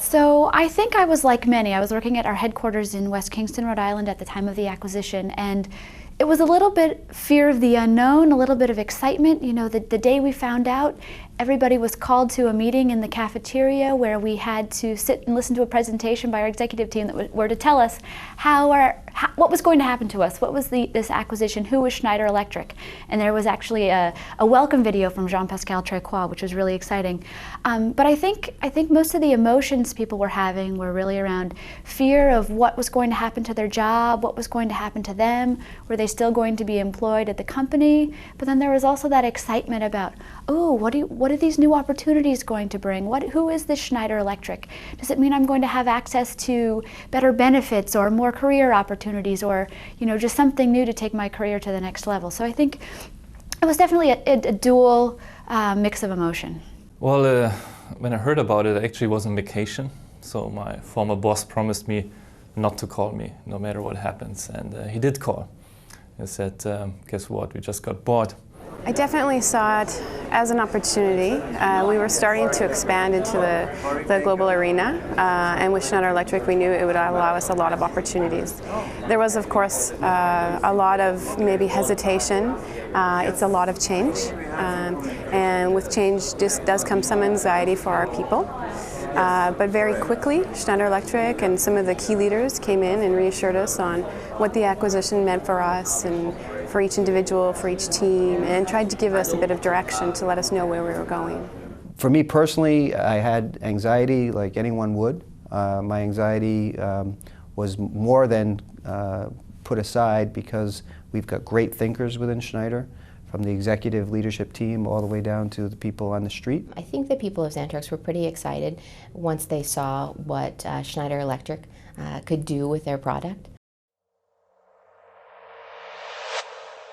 So I think I was like many. I was working at our headquarters in West Kingston, Rhode Island at the time of the acquisition, and it was a little bit fear of the unknown, a little bit of excitement. You know, the day we found out, everybody was called to a meeting in the cafeteria where we had to sit and listen to a presentation by our executive team that were to tell us what was going to happen to us, what was this acquisition, who was Schneider Electric. And there was actually a welcome video from Jean-Pascal Trécoix, which was really exciting. But I think most of the emotions people were having were really around fear of what was going to happen to their job, what was going to happen to them, were they still going to be employed at the company? But then there was also that excitement about, oh, what are these new opportunities going to bring? Who is this Schneider Electric? Does it mean I'm going to have access to better benefits or more career opportunities, or just something new to take my career to the next level? So I think it was definitely a dual mix of emotion. Well, when I heard about it, I actually was on vacation. So my former boss promised me not to call me, no matter what happens. And he did call. He said, guess what, we just got bought. I definitely saw it as an opportunity. We were starting to expand into the global arena, and with Schneider Electric we knew it would allow us a lot of opportunities. There was, of course, a lot of maybe hesitation. It's a lot of change, and with change just does come some anxiety for our people. But very quickly, Schneider Electric and some of the key leaders came in and reassured us on what the acquisition meant for us and for each individual, for each team, and tried to give us a bit of direction to let us know where we were going. For me personally, I had anxiety like anyone would. My anxiety was more than put aside because we've got great thinkers within Schneider, from the executive leadership team all the way down to the people on the street. I think the people of Xantrax were pretty excited once they saw what Schneider Electric could do with their product.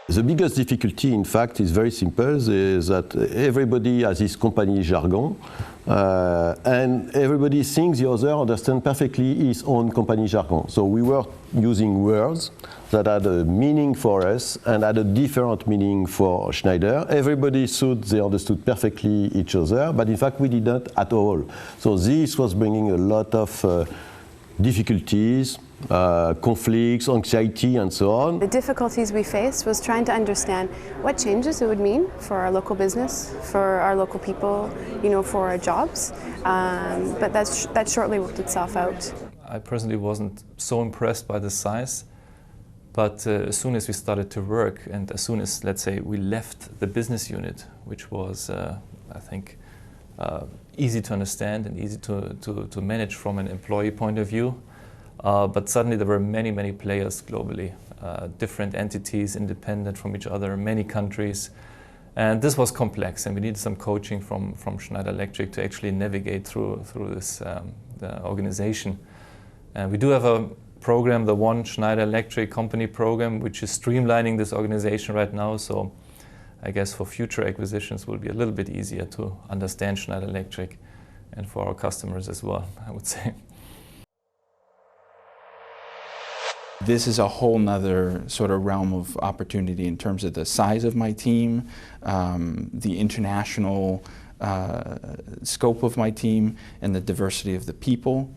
The biggest difficulty, in fact, is very simple, is that everybody has his company jargon, and everybody thinks the other understands perfectly his own company jargon. So we were using words that had a meaning for us and had a different meaning for Schneider. Everybody thought they understood perfectly each other, but in fact we didn't at all. So this was bringing a lot of difficulties, conflicts, anxiety, and so on. The difficulties we faced was trying to understand what changes it would mean for our local business, for our local people, for our jobs. But that shortly worked itself out. I personally wasn't so impressed by the size, but as soon as we started to work, and as soon as, let's say, we left the business unit, which was, I think, easy to understand and easy to manage from an employee point of view. But suddenly there were many players globally, different entities independent from each other, many countries. And this was complex, and we needed some coaching from Schneider Electric to actually navigate through this organization. And we do have a program, the One Schneider Electric Company program, which is streamlining this organization right now. So I guess for future acquisitions it will be a little bit easier to understand Schneider Electric, and for our customers as well, I would say. This is a whole nother sort of realm of opportunity in terms of the size of my team, the international scope of my team, and the diversity of the people,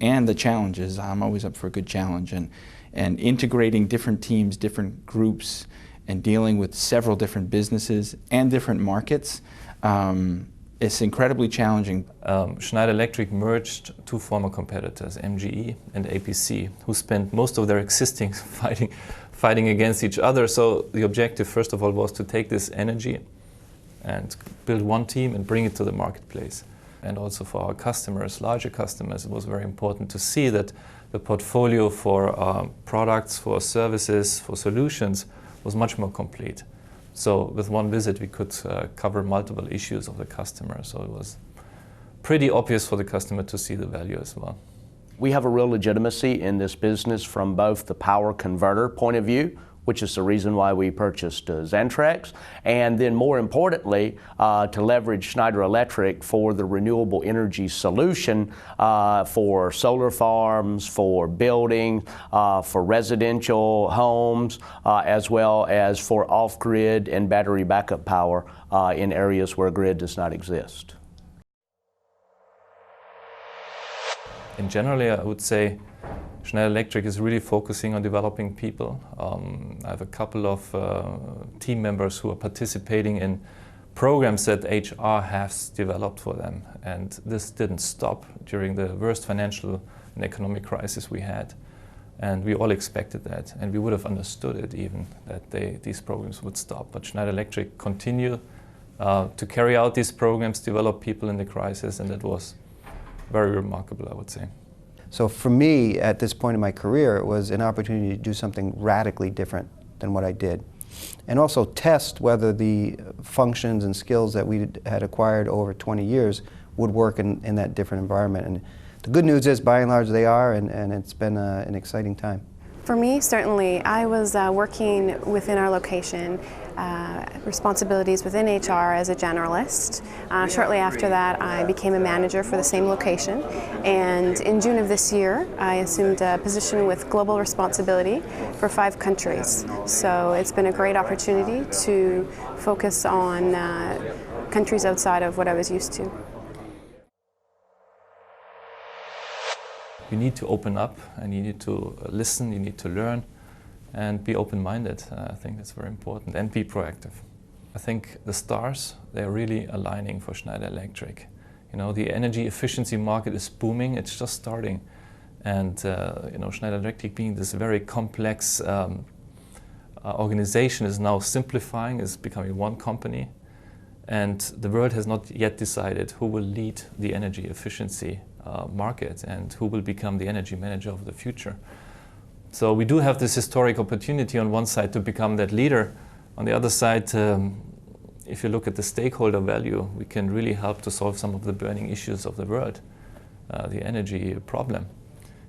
and the challenges. I'm always up for a good challenge, and integrating different teams, different groups, and dealing with several different businesses and different markets. It's incredibly challenging. Schneider Electric merged two former competitors, MGE and APC, who spent most of their existing fighting against each other. So the objective, first of all, was to take this energy and build one team and bring it to the marketplace. And also for our customers, larger customers, it was very important to see that the portfolio for products, for services, for solutions was much more complete. So with one visit we could cover multiple issues of the customer. So it was pretty obvious for the customer to see the value as well. We have a real legitimacy in this business from both the power converter point of view, which is the reason why we purchased Xantrax, and then more importantly, to leverage Schneider Electric for the renewable energy solution for solar farms, for building, for residential homes, as well as for off-grid and battery backup power in areas where grid does not exist. in general, I would say Schneider Electric is really focusing on developing people. I have a couple of team members who are participating in programs that HR has developed for them. And this didn't stop during the worst financial and economic crisis we had. And we all expected that. And we would have understood it even, that these programs would stop. But Schneider Electric continued to carry out these programs, develop people in the crisis, and that was very remarkable, I would say. So for me, at this point in my career, it was an opportunity to do something radically different than what I did. And also test whether the functions and skills that we had acquired over 20 years would work in that different environment. And the good news is, by and large, they are, and it's been an exciting time. For me, certainly, I was working within our location, responsibilities within HR as a generalist. Shortly after that, I became a manager for the same location, and in June of this year, I assumed a position with global responsibility for 5 countries. So it's been a great opportunity to focus on countries outside of what I was used to. You need to open up, and you need to listen, you need to learn, and be open-minded. I think that's very important, and be proactive. I think the stars, they're really aligning for Schneider Electric. You know, the energy efficiency market is booming, it's just starting. And you know, Schneider Electric, being this very complex organization, is now simplifying, is becoming one company. And the world has not yet decided who will lead the energy efficiency market and who will become the energy manager of the future. So we do have this historic opportunity on one side to become that leader. On the other side, if you look at the stakeholder value, we can really help to solve some of the burning issues of the world, the energy problem.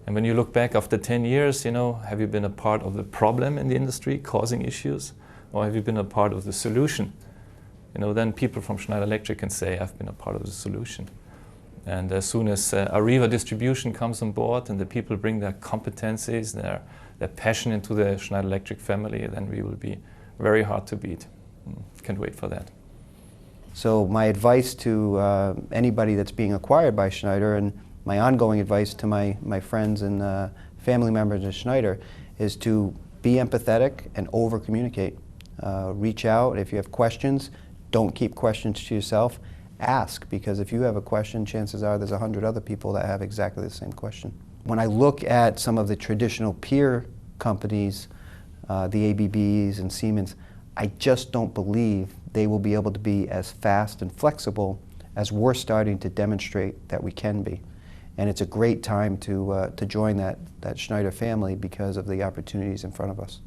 And when you look back after 10 years, you know, have you been a part of the problem in the industry causing issues, or have you been a part of the solution? You know, then people from Schneider Electric can say, I've been a part of the solution. And as soon as Arriva Distribution comes on board and the people bring their competencies, their passion into the Schneider Electric family, then we will be very hard to beat. Can't wait for that. So my advice to anybody that's being acquired by Schneider, and my ongoing advice to my friends and family members of Schneider, is to be empathetic and over-communicate. Reach out if you have questions. Don't keep questions to yourself. Ask, because if you have a question, chances are there's 100 other people that have exactly the same question. When I look at some of the traditional peer companies, the ABBs and Siemens, I just don't believe they will be able to be as fast and flexible as we're starting to demonstrate that we can be. And it's a great time to join that Schneider family because of the opportunities in front of us.